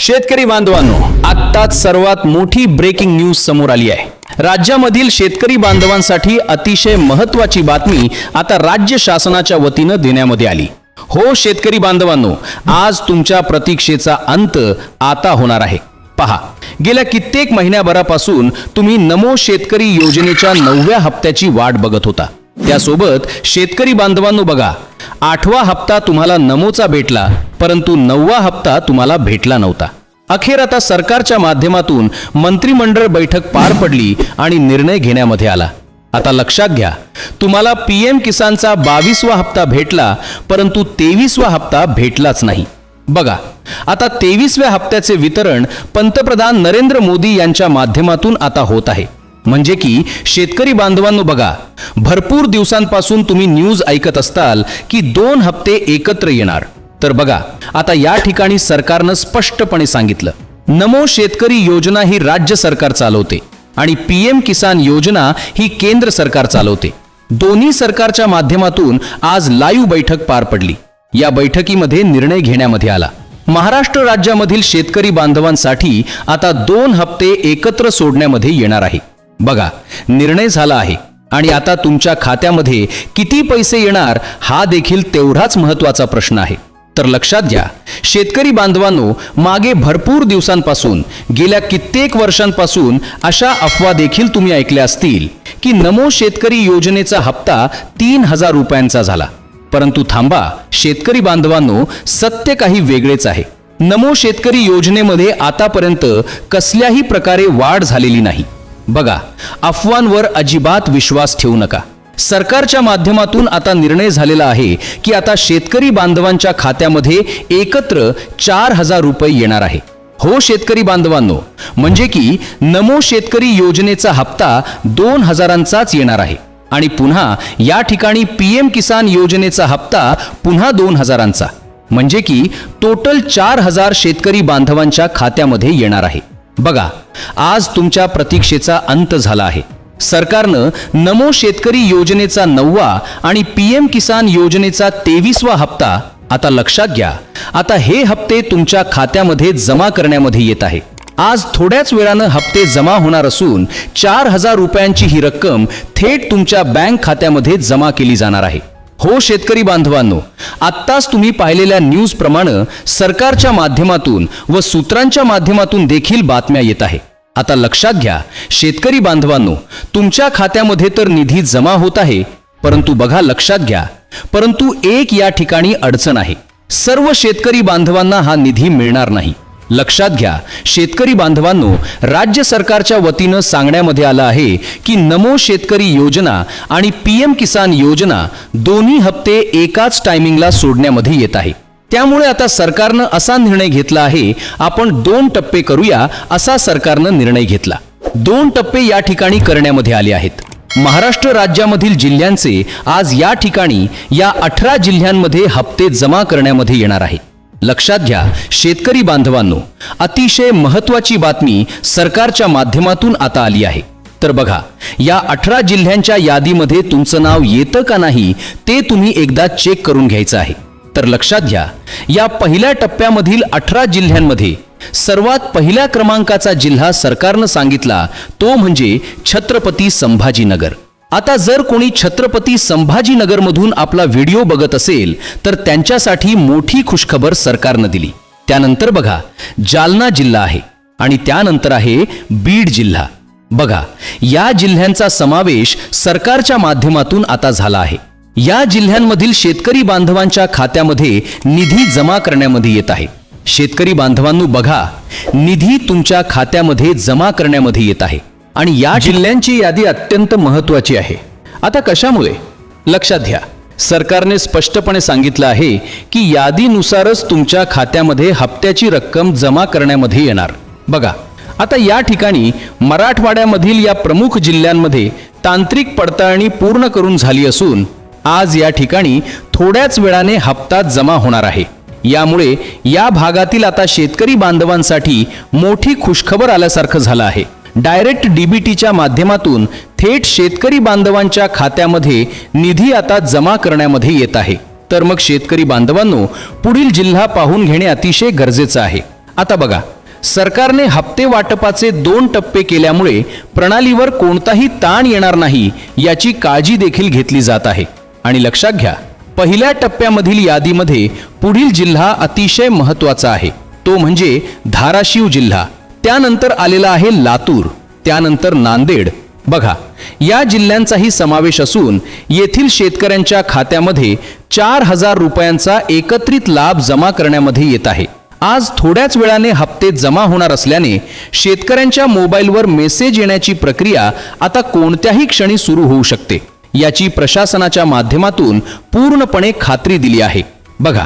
शेतकरी बांधवांनो, आत्ताच सर्वात मोठी ब्रेकिंग न्यूज समोर आली आहे। राज्यामधील शेतकरी बांधवांसाठी अतिशय महत्त्वाची बातमी आता राज्य शासनाच्या वतीनं देण्यामध्ये आली। हो शेतकरी बांधवांनो, आज तुमच्या प्रतीक्षेचा अंत आता होणार आहे। पहा, गेल्या कित्येक महिन्याभरापासून तुम्ही नमो शेतकरी योजनेच्या 9व्या हप्त्याची वाट बघत होता। त्यासोबत शेतकरी बांधवांनो बघा, 8वा हप्ता तुम्हाला नमोचा भेटला, परंतु 9वा हप्ता तुम्हाला भेटला नव्हता। अखेर आता सरकारच्या माध्यमातून मंत्रिमंडळ बैठक पार पडली आणि निर्णय घेण्यामध्ये आला। आता लक्षात घ्या, तुम्हाला पीएम किसानचा 22वा हप्ता भेटला, परंतु 23वा हप्ता भेटलाच नाही। बघा, आता 23व्या हप्त्याचे वितरण पंतप्रधान नरेंद्र मोदी यांच्या माध्यमातून आता होत आहे। म्हणजे की शेतकरी बांधवांनो बघा, भरपूर दिवसांपासून तुम्ही न्यूज ऐकत असताल की 2 हप्ते एकत्र येणार। तर बघा, आता या ठिकाणी सरकारनं स्पष्टपणे सांगितलं, नमो शेतकरी योजना ही राज्य सरकार चालवते आणि पीएम किसान योजना ही केंद्र सरकार चालवते। दोन्ही सरकारच्या माध्यमातून आज लाईव्ह बैठक पार पडली। या बैठकीमध्ये निर्णय घेण्यामध्ये आला। महाराष्ट्र राज्यामधील शेतकरी बांधवांसाठी आता 2 हप्ते एकत्र सोडण्यामध्ये येणार आहे। बघा, निर्णय झाला आहे आणि आता तुमच्या खात्यामध्ये किती पैसे येणार हा देखील तेवढाच महत्त्वाचा प्रश्न आहे। तर लक्षात घ्या शेतकरी बांधवांनो, मागे भरपूर दिवसांपासून, गेल्या कित्येक वर्षांपासून अशा अफवा देखील तुम्ही ऐकल्या असतील की नमो शेतकरी योजनेचा हप्ता 3000 रुपयांचा झाला। परंतु थांबा शेतकरी बांधवांनो, सत्य काही वेगळेच आहे। नमो शेतकरी योजनेमध्ये आतापर्यंत कसल्याही प्रकारे वाढ झालेली नाही। बघा, अफवांवर अजिबात विश्वास ठेवू नका। सरकारच्या माध्यमातून आता निर्णय झालेला आहे की आता शेतकरी बांधवांच्या खात्यामध्ये एकत्र 4000 रुपये येणार आहे। हो शेतकरी बांधवांनो, म्हणजे की नमो शेतकरी योजनेचा हप्ता 2000चाच येणार आहे आणि पुन्हा या ठिकाणी पीएम किसान योजनेचा हप्ता पुन्हा 2000चा, म्हणजे की टोटल 4000 शेतकरी बांधवांच्या खात्यामध्ये येणार आहे। बघा, आज तुमच्या प्रतीक्षेचा अंत झाला आहे। सरकारनं नमो शेतकरी योजनेचा 9वा आणि पीएम किसान योजनेचा 23वा हप्ता, आता लक्षात घ्या, आता हे हप्ते तुमच्या खात्यामध्ये जमा करण्यामध्ये येत आहे। आज थोड्याच वेळानं हप्ते जमा होणार असून 4000 रुपयांची ही रक्कम थेट तुमच्या बँक खात्यामध्ये जमा केली जाणार आहे। हो शेतकरी बांधवांनो, आत्ताच तुम्ही पाहिलेल्या न्यूज प्रमाणे सरकारच्या माध्यमातून व सूत्रांच्या माध्यमातून देखील बातम्या येत आहे। आता लक्षात घ्या शेतकरी बांधवांनो, तुमच्या खात्यामध्ये तर निधी जमा होत आहे, परंतु बघा लक्षात घ्या, परंतु एक या ठिकाणी अडचण आहे। सर्व शेतकरी बांधवांना हा निधी मिळणार नाही। लक्षात घ्या शेतकरी बांधवांनो, राज्य सरकारच्या वतीनं सांगण्यामध्ये आलं आहे की नमो शेतकरी योजना आणि पीएम किसान योजना दोन्ही हप्ते एकाच टायमिंगला सोडण्यामध्ये येत आहे। त्यामुळे आता सरकारनं असा निर्णय घेतला आहे, आपण 2 टप्पे करूया असा सरकारनं निर्णय घेतला। 2 टप्पे या ठिकाणी करण्यामध्ये आले आहेत। महाराष्ट्र राज्यामधील जिल्ह्यांचे आज या ठिकाणी या 18 जिल्ह्यांमध्ये हप्ते जमा करण्यामध्ये येणार आहे। लक्षात घ्या शेतकरी बांधवांनो, अतिशय महत्त्वाची बातमी सरकारच्या माध्यमातून आता आली आहे। तर बघा, या 18 जिल्ह्यांच्या यादीमध्ये तुमचं नाव येतं का नाही ते तुम्ही एकदा चेक करून घ्यायचं आहे। तर लक्षात घ्या, या पहिल्या टप्प्यामधील 18 जिल्ह्यांमध्ये सर्वात पहिल्या क्रमांकाचा जिल्हा सरकारनं सांगितला तो म्हणजे छत्रपती संभाजीनगर। आता जर कोणी छत्रपती संभाजीनगर मधून आपला व्हिडिओ बघत असेल तर त्यांच्यासाठी मोठी खुशखबर सरकारनं दिली। त्यानंतर बघा, जालना जिल्हा आहे आणि त्यानंतर आहे बीड जिल्हा। बघा, या जिल्ह्यांचा समावेश सरकारच्या माध्यमातून आता झाला आहे। या जिल्ह्यांमधील शेतकरी बांधवांच्या खात्यामध्ये निधी जमा करण्यामध्ये येत आहे। शेतकरी बांधवांनो बघा, निधी तुमच्या खात्यामध्ये जमा करण्यामध्ये येत आहे आणि या जिल्ह्यांची यादी अत्यंत महत्त्वाची आहे। आता कशामुळे? लक्षात घ्या, सरकारने स्पष्टपणे सांगितलं आहे की यादीनुसारच तुमच्या खात्यामध्ये हप्त्याची रक्कम जमा करण्यामध्ये येणार। बघा, आता या ठिकाणी मराठवाड्यामधील या प्रमुख जिल्ह्यांमध्ये तांत्रिक पडताळणी पूर्ण करून झाली असून आज या ठिकाणी थोड्याच वेळाने हप्ता जमा होणार आहे। यामुळे या भागातील आता शेतकरी बांधवांसाठी मोठी खुशखबर आल्यासारखं झालं आहे। डायरेक्ट डीबीटीच्या माध्यमातून थेट शेतकरी बांधवांच्या खात्यामध्ये निधी आता जमा करण्यामध्ये येत आहे। तर मग शेतकरी बांधवांनो, पुढील जिल्हा पाहून घेणे अतिशय गरजेचं आहे। आता बघा, सरकारने हप्ते वाटपाचे 2 टप्पे केल्यामुळे प्रणालीवर कोणताही ताण येणार नाही याची काळजी देखील घेतली जात आहे. आणि लक्षात घ्या, पहिल्या टप्प्यामधील यादीमध्ये पुढील जिल्हा अतिशय महत्त्वाचा आहे, तो म्हणजे धाराशिव जिल्हा. त्यानंतर आलेला आहे लातूर, त्यानंतर नांदेड. बघा, या जिल्ह्यांचाही समावेश असून येथील शेतकऱ्यांच्या खात्यामध्ये 4,000 रुपयांचा एकत्रित लाभ जमा करण्यामध्ये येत आहे. आज थोड्याच वेळाने हप्ते जमा होणार असल्याने शेतकऱ्यांच्या मोबाईलवर मेसेज येण्याची प्रक्रिया आता कोणत्याही क्षणी सुरू होऊ शकते, याची प्रशासनाच्या माध्यमातून पूर्णपणे खात्री दिली आहे. बघा,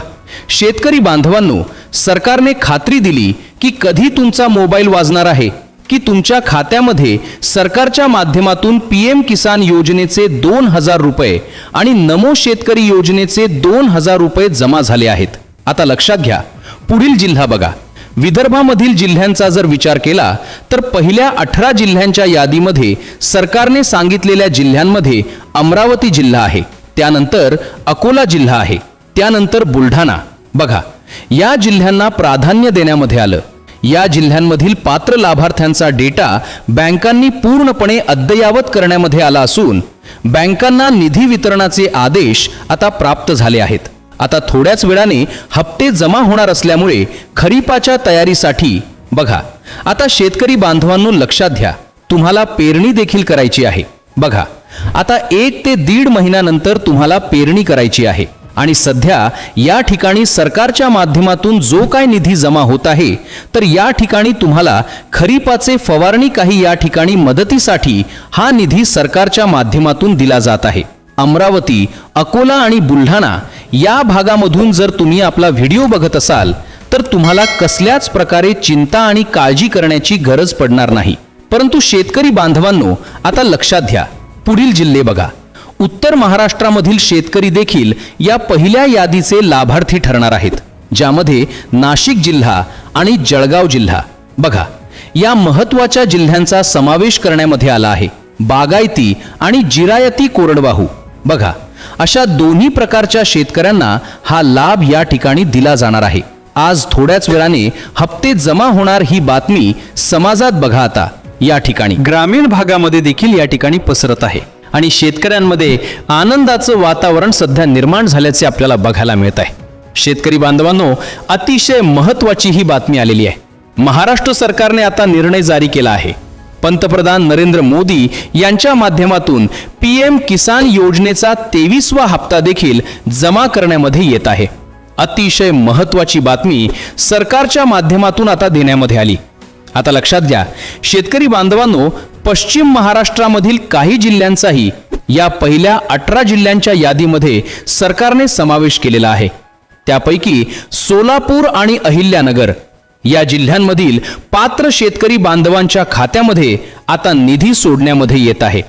शेतकरी बांधवांनो, सरकारने खात्री दिली की कधी तुमचा मोबाईल वाजणार आहे की तुमच्या खात्यामध्ये सरकारच्या माध्यमातून PM किसान योजनेचे 2,000 रुपये आणि नमो शेतकरी योजनेचे 2,000 रुपये जमा झाले आहेत. आता लक्षात घ्या, पुढील जिल्हा बघा. विदर्भामधील जिल्ह्यांचा जर विचार केला तर पहिल्या 18 जिल्ह्यांच्या यादीमध्ये सरकारने सांगितलेल्या जिल्ह्यांमध्ये अमरावती जिल्हा आहे, त्यानंतर अकोला जिल्हा आहे, त्यानंतर बुलढाणा. बघा, या जिल्ह्यांना प्राधान्य देण्यामध्ये आलं. या जिल्ह्यांमधील पात्र लाभार्थ्यांचा डेटा बँकांनी पूर्णपणे अद्ययावत करण्यामध्ये आला असून बँकांना निधी वितरणाचे आदेश आता प्राप्त झाले आहेत. आता थोड्याच वेळाने हप्ते जमा होणार असल्यामुळे खरीपाच्या तयारीसाठी बघा, आता शेतकरी बांधवांनो लक्षात घ्या, तुम्हाला पेरणी देखील करायची आहे. बघा, आता 1 ते 1.5 महिन्यानंतर तुम्हाला पेरणी करायची आहे आणि सध्या या ठिकाणी सरकारच्या माध्यमातून जो काय निधी जमा होत आहे, तर या ठिकाणी तुम्हाला खरीपाचे फवारणी काही या ठिकाणी मदतीसाठी हा निधी सरकारच्या माध्यमातून दिला जात आहे. अमरावती, अकोला आणि बुलढाणा या भागामधून जर तुम्ही आपला व्हिडिओ बघत असाल तर तुम्हाला कसल्याच प्रकारे चिंता आणि काळजी करण्याची गरज पडणार नाही. परंतु शेतकरी बांधवांनो, आता लक्षात घ्या, पुढील जिल्हे बघा. उत्तर महाराष्ट्रामधील शेतकरी देखील या पहिल्या यादीचे लाभार्थी ठरणार आहेत, ज्यामध्ये नाशिक जिल्हा आणि जळगाव जिल्हा. बघा, या महत्त्वाच्या जिल्ह्यांचा समावेश करण्यामध्ये आला आहे. बागायती आणि जिरायती कोरडवाहू, बघा, अशा दोन्ही प्रकारच्या शेतकऱ्यांना हा लाभ या ठिकाणी दिला जाणार आहे. आज थोड्याच वेळाने हप्ते जमा होणार ही बातमी समाजात बघा आता या ठिकाणी ग्रामीण भागामध्ये देखील या ठिकाणी पसरत आहे आणि शेतकऱ्यांमध्ये आनंदाचं वातावरण सध्या निर्माण झाल्याचे आपल्याला बघायला मिळत आहे. शेतकरी बांधवांनो, अतिशय महत्त्वाची ही बातमी आलेली आहे. महाराष्ट्र सरकारने आता निर्णय जारी केला आहे. पंतप्रधान नरेंद्र मोदी यांच्या माध्यमातून PM किसान योजनेचा 23वा हप्ता देखील जमा करण्यामध्ये येत आहे. अतिशय महत्त्वाची बातमी सरकारच्या माध्यमातून आता देण्यामध्ये आली. आता लक्षात घ्या, शेतकरी बांधवांनो, पश्चिम महाराष्ट्रामधील काही जिल्ह्यांचाही या पहिल्या 18 जिल्ह्यांच्या यादीमध्ये सरकारने समावेश केलेला आहे. त्यापैकी सोलापूर आणि अहिल्यानगर या जिल्ह्यांमधील पात्र शेतकरी बांधवांच्या खात्यामध्ये आता निधी सोडण्यामध्ये येत आहे.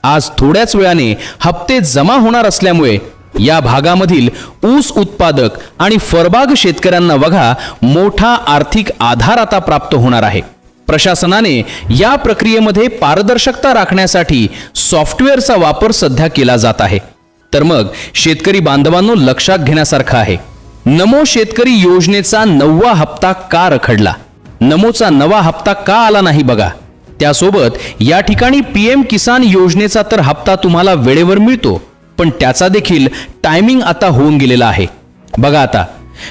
आज थोड्याच वेळाने हप्ते जमा होणार असल्यामुळे या भागामधील ऊस उत्पादक आणि फळबाग शेतकऱ्यांना बघा, मोठा आर्थिक आधार आता प्राप्त होणार आहे. प्रशासनाने या प्रक्रियेमध्ये पारदर्शकता राखण्यासाठी सॉफ्टवेअरचा वापर सध्या केला जात आहे. तर मग शेतकरी बांधवांनो, लक्षात घेण्यासारखं आहे, नमो शेतकरी योजनेचा 9वा हप्ता का रखडला, नमोचा 9वा हप्ता का आला नाही. बघा, त्यासोबत या ठिकाणी PM किसान योजनेचा तर हप्ता तुम्हाला वेळेवर मिळतो, पण त्याचा देखील टायमिंग आता होऊन गेलेला आहे. बघा, आता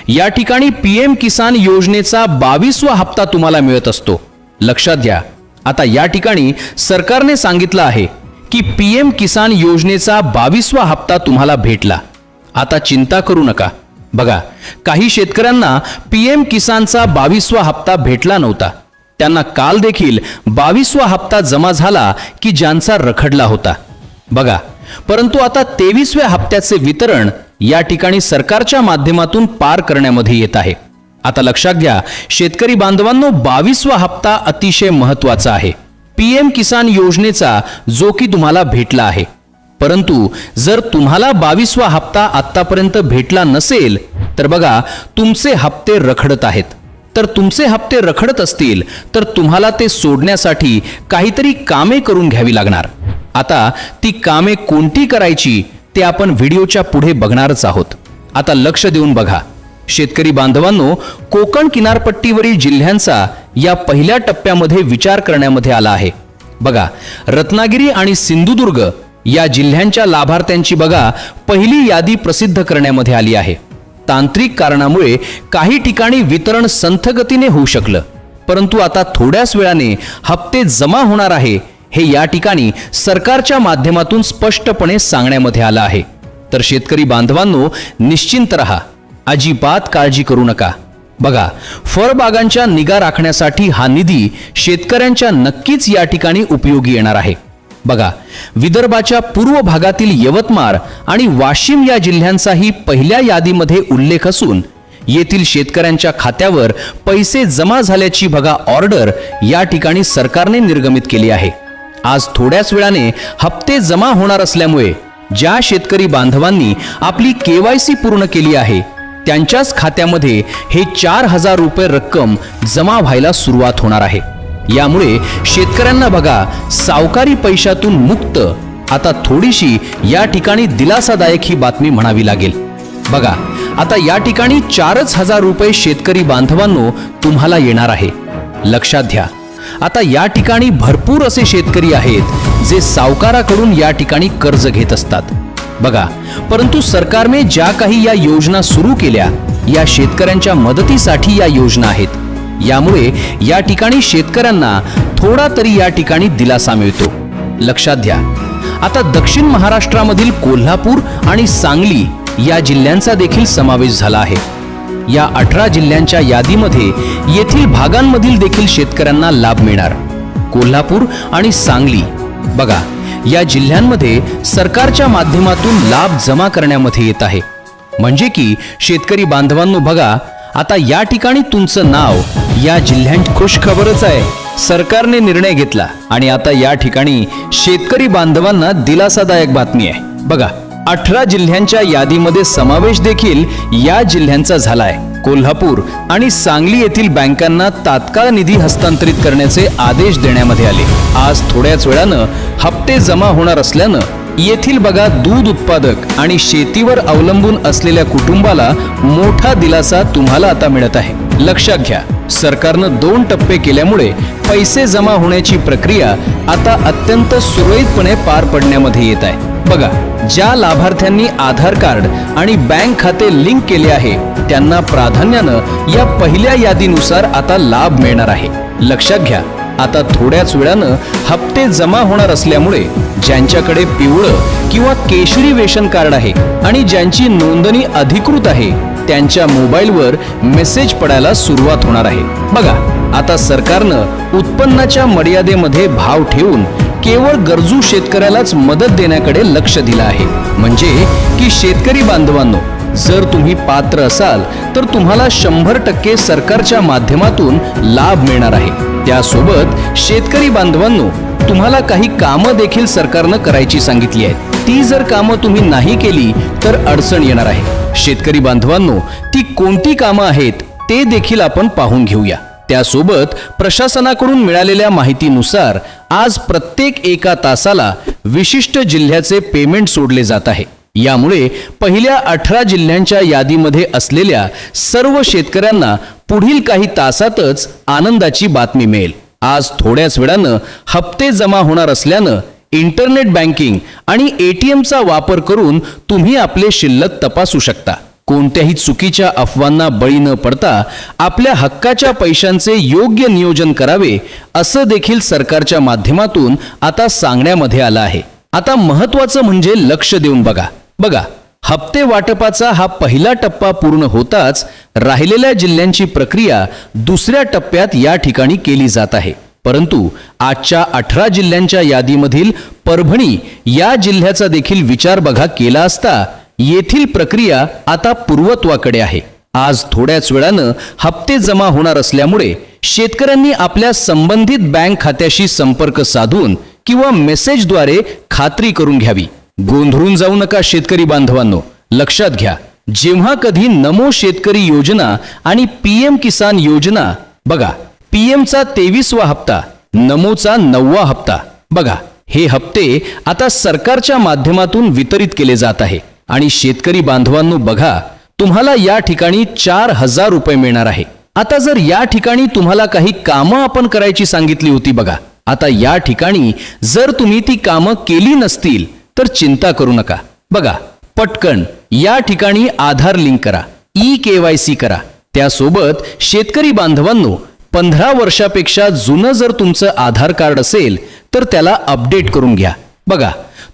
या ठिकाणी PM किसान योजनेचा 22वा हप्ता तुम्हाला मिळत असतो. लक्षात घ्या, आता या ठिकाणी सरकारने सांगितलं आहे की PM किसान योजनेचा 22वा हप्ता तुम्हाला भेटला. आता चिंता करू नका. बघा, काही शेतकऱ्यांना PM किसानचा 22वा हप्ता भेटला नव्हता. त्यांना काल देखील 22वा हप्ता जमा झाला की ज्यांचा रखडला होता. बघा, परंतु आता 23व्या हप्त्याचे वितरण या ठिकाणी सरकारच्या माध्यमातून पार करण्यामध्ये येत आहे. आता लक्षात घ्या, शेतकरी बांधवांनो, 22वा हप्ता अतिशय महत्त्वाचा आहे. PM किसान योजनेचा जो की तुम्हाला भेटला आहे. परंतु जर तुम्हाला 22वा हप्ता आतापर्यंत भेटला नसेल तर बघा, तुमचे हप्ते रखडत आहेत. तर तुमचे हप्ते रखडत असतील तर तुम्हाला ते सोडण्यासाठी काहीतरी कामे करून घ्यावी लागणार. आता ती कामे कोणती करायची ते आपण व्हिडिओच्या पुढे बघणारच आहोत. आता लक्ष देऊन बघा. शेतकरी बांधवांनो, कोकण किनारपट्टीवरील जिल्ह्यांचा या पहिल्या टप्प्यामध्ये विचार करण्यामध्ये आला आहे. बघा, रत्नागिरी आणि सिंधुदुर्ग या जिल्ह्यांच्या लाभार्थ्यांची बघा पहिली यादी प्रसिद्ध करण्यामध्ये आली आहे. तांत्रिक कारणामुळे काही ठिकाणी वितरण संथ गतीने होऊ शकलं, परंतु आता थोड्याच वेळाने हप्ते जमा होणार आहे हे या ठिकाणी सरकारच्या माध्यमातून स्पष्टपणे सांगण्यामध्ये आलं आहे. तर शेतकरी बांधवांनो, निश्चिंत रहा, अजिबात काळजी करू नका. बघा, फळबागांच्या निगा राखण्यासाठी हा निधी शेतकऱ्यांच्या नक्कीच या ठिकाणी उपयोगी येणार आहे. बघा, विदर्भाच्या पूर्व भागातील यवतमाळ आणि वाशिम या जिल्ह्यांचाही पहिल्या यादीमध्ये उल्लेख असून येथील शेतकऱ्यांच्या खात्यावर पैसे जमा झाल्याची बघा ऑर्डर या ठिकाणी सरकारने निर्गमित केली आहे. आज थोड्याच वेळाने हप्ते जमा होणार असल्यामुळे ज्या शेतकरी बांधवांनी आपली KYC पूर्ण केली आहे त्यांच्याच खात्यामध्ये हे 4,000 रुपये रक्कम जमा व्हायला सुरुवात होणार आहे. यामुळे शेतकऱ्यांना बघा सावकारी पैशातून मुक्त आता थोडीशी या ठिकाणी दिलासादायक ही बातमी म्हणावी लागेल. बघा, आता या ठिकाणी 4,000 रुपये शेतकरी बांधवांनो तुम्हाला येणार आहे. लक्षात घ्या, आता या ठिकाणी भरपूर असे शेतकरी आहेत जे सावकाराकडून या ठिकाणी कर्ज घेत असतात. बघा, परंतु सरकारने ज्या काही या योजना सुरू केल्या या शेतकऱ्यांच्या मदतीसाठी या योजना आहेत. यामुळे या ठिकाणी शेतकऱ्यांना थोडा तरी या ठिकाणी दिलासा मिळतो. लक्षात घ्या, आता दक्षिण महाराष्ट्रामधील कोल्हापूर आणि सांगली या जिल्ह्यांचा देखील समावेश झाला आहे. या 18 जिल्ह्यांच्या यादीमध्ये येथील भागांमधील देखील शेतकऱ्यांना लाभ मिळणार. कोल्हापूर आणि सांगली बघा, या जिल्ह्यांमध्ये सरकारच्या माध्यमातून लाभ जमा करण्यामध्ये येत आहे. म्हणजे की शेतकरी बांधवांनो बघा, आता या ठिकाणी तुमचं नाव या जिल्ह्यांत खुश खबरच आहे. सरकारने निर्णय घेतला आणि आता या ठिकाणी शेतकरी बांधवांना दिलासादायक बातमी आहे. बघा, 18 जिल्ह्यांच्या यादीमध्ये समावेश देखील या जिल्ह्यांचा झालाय. कोल्हापूर आणि सांगली येथील बँकांना तात्काळ निधी हस्तांतरित करण्याचे आदेश देण्यामध्ये आले. आज थोड्याच वेळानं हप्ते जमा होणार असल्यानं येथील बघा दूध उत्पादक आणि शेतीवर अवलंबून असलेल्या कुटुंबाला मोठा दिलासा तुम्हाला आता मिळत आहे. लक्षात घ्या, सरकारनं 2 टप्पे केल्यामुळे पैसे जमा होण्याची प्रक्रिया आता अत्यंत सुरळीतपणे पार पडण्यामध्ये येत आहे. बघा, ज्या लाभार्थ्यांनी आधार कार्ड आणि बँक खाते लिंक केले आहे त्यांना प्राधान्यानं या पहिल्या यादीनुसार आता लाभ मिळणार आहे. लक्षात घ्या, आता थोड्याच वेळानं हप्ते जमा होणार असल्यामुळे ज्यांच्याकडे पिवळं किंवा केशरी रेशन कार्ड आहे आणि ज्यांची नोंदणी अधिकृत आहे त्यांच्या मोबाईलवर मेसेज पडायला सुरुवात होणार आहे. बघा, आता सरकारनं उत्पन्नाच्या मर्यादेमध्ये भाव ठेवून केवळ गरजू शेतकऱ्यालाच मदत देण्याकडे लक्ष दिलं आहे. म्हणजे की शेतकरी बांधवांनो, जर तुम्ही पात्र असाल तर तुम्हाला 100% सरकारच्या माध्यमातून लाभ मिळणार आहे. त्यासोबत शेतकरी बांधवांनो, तुम्हाला काही कामं देखील सरकारनं करायची सांगितली आहेत. ती जर कामं तुम्ही नाही केली तर अडचण येणार आहे. शेतकरी बांधवांनो, ती कोणती कामं आहेत ते देखील आपण पाहून घेऊया. त्यासोबत प्रशासनाकडून मिळालेल्या माहितीनुसार आज प्रत्येक 1 तासाला विशिष्ट जिल्ह्याचे पेमेंट सोडले जात आहे. यामुळे पहिल्या 18 जिल्ह्यांच्या यादीमध्ये असलेल्या सर्व शेतकऱ्यांना पुढील काही तासातच आनंदाची बातमी मिळेल. आज थोड्याच वेळानं हप्ते जमा होणार असल्यानं इंटरनेट बँकिंग आणि ATMचा वापर करून तुम्ही आपले शिल्लक तपासू शकता. कोणत्याही चुकीच्या अफवांना बळी न पडता आपल्या हक्काच्या पैशांचे योग्य नियोजन करावे असं देखील सरकारच्या माध्यमातून आता सांगण्यामध्ये आलं आहे. आता महत्त्वाचं म्हणजे लक्ष देऊन बघा, हप्ते वाटपाचा हा पहिला टप्पा पूर्ण होताच राहिलेल्या जिल्ह्यांची प्रक्रिया दुसऱ्या टप्प्यात या ठिकाणी केली जात आहे. परंतु आजच्या 18 जिल्ह्यांच्या यादीमधील परभणी या जिल्ह्याचा देखील विचार बघा केला असता येथील प्रक्रिया आता पूर्वत्वाकडे आहे. आज थोड्याच वेळानं हप्ते जमा होणार असल्यामुळे शेतकऱ्यांनी आपल्या संबंधित बँक खात्याशी संपर्क साधून किंवा मेसेजद्वारे खात्री करून घ्यावी. गोंधळून जाऊ नका शेतकरी बांधवांनो. लक्षात घ्या, जेव्हा कधी नमो शेतकरी योजना आणि PM किसान योजना बघा, PMचा 23वा हप्ता, नमोचा 9वा हप्ता बघा, हे हप्ते आता सरकारच्या माध्यमातून वितरित केले जात आहे. आणि शेतकरी बांधवांनो बघा, तुम्हाला या ठिकाणी 4,000 रुपये मिळणार आहे. आता जर या ठिकाणी तुम्हाला काही कामं आपण करायची सांगितली होती बघा, आता या ठिकाणी जर तुम्ही ती कामं केली नसतील तर चिंता करू नका. बघा, पटकन या ठिकाणी आधार लिंक करा, KYC करा. त्यासोबत शेतकरी बांधवांनो, 15 वर्षापेक्षा जुनं जर तुमचं आधार कार्ड असेल तर त्याला अपडेट करून घ्या. बघा,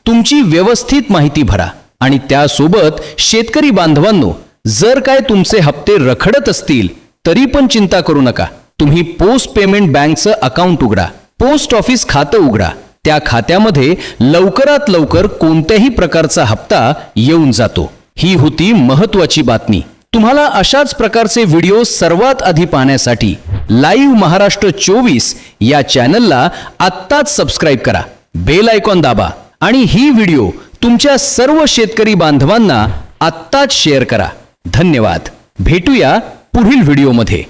तुमची व्यवस्थित माहिती भरा. आणि त्यासोबत शेतकरी बांधवांनो, जर काय तुमचे हप्ते रखडत असतील तरी पण चिंता करू नका. तुम्ही पोस्ट पेमेंट बँकचं अकाउंट उघडा, पोस्ट ऑफिस खातं उघडा. त्या खात्यामध्ये लवकरात लवकर कोणत्याही प्रकारचा हप्ता येऊन जातो. ही होती महत्वाची बातमी. तुम्हाला अशाच प्रकारचे व्हिडिओ सर्वात आधी पाहण्यासाठी लाईव्ह महाराष्ट्र 24 या चॅनलला आत्ताच सबस्क्राईब करा, बेल आयकॉन दाबा आणि ही व्हिडिओ तुमच्या सर्व शेतकरी बांधवांना आत्ताच शेअर करा. धन्यवाद. भेटूया पुढील व्हिडिओमध्ये.